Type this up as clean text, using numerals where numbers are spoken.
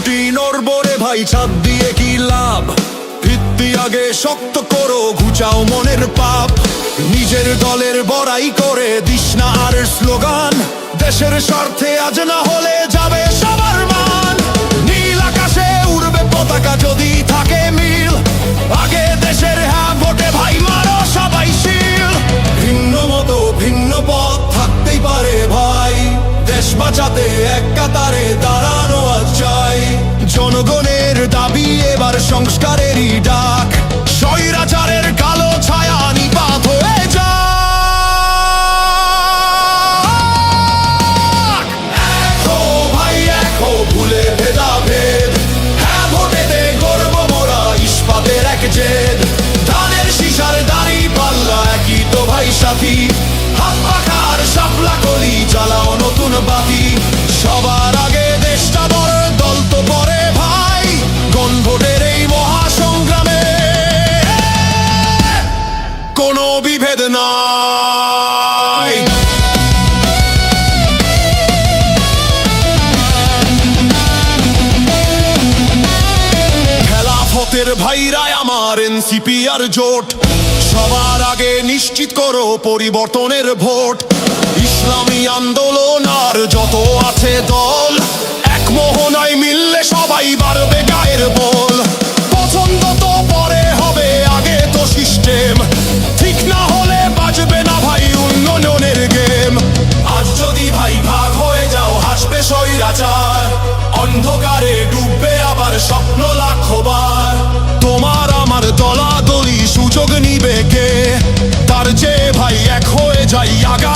মাটি নড়বো রে ভাই, ছাদ দিয়ে কি লাভ? ভিত্তি আগে শক্ত করো, ঘুচাও মনের পাপ। নিজের দলের বড়াই করে দিস না আর স্লোগান, দেশের স্বার্থে আজ না হলে যাবে সবার মান। নীল আকাশে উড়বে পতাকা যদি থাকে মিল, আগে দেশের হ্যাঁ ভোটে ভাই মারো সবাই শিল। ভিন্ন মতো ভিন্ন পথ থাকতেই পারে ভাই, দেশ বাঁচাতে এক কাতারে দাঁড়ানো আজ চাই। জনগণের দাবি এবার সংস্কারেরই ডাক, স্বৈরাচারের কালো ছায়া নিপাত হয়ে যাক। একো ভাই একো, ভুলে ভেদাভেদ, হ্যাঁ ভোটেতে গর্ব মোরা ইস্পাতের এক জেদ। ধানের শিশার দাড়ি পাল্লা একই তো ভাই সাথী, হাত পাখার শাপলা কলি জ্বালাও নতুন বাতি। সবার আগে দেশটা বড়, দল তো পরে ভাই, গণভোটের এই মহাসংগ্রামে কোনো বিভেদ নাই। খেলাফতের ভাইরা আমার এনসিপি আর জোট, সবার আগে নিশ্চিত করো পরিবর্তনের ভোট। ইসলামী আন্দোলন আর যত আছে দল, এক মোহনায় মিললে সবাই বাড়বে গায়ের বল। পছন্দ তো পরে হবে, আগে তো সিস্টেম ঠিক না হলে বাজবে না ভাই উন্নয়নের গেম। আজ যদি ভাই ভাগ হয়ে যাও হাসবে স্বৈরাচার, অন্ধকারে ডুববে আবার স্বপ্ন লাখবার। তোমার আমার দলাদলি সুযোগ নিবে কে, তার চেয়ে ভাই এক হয়ে যাই আগা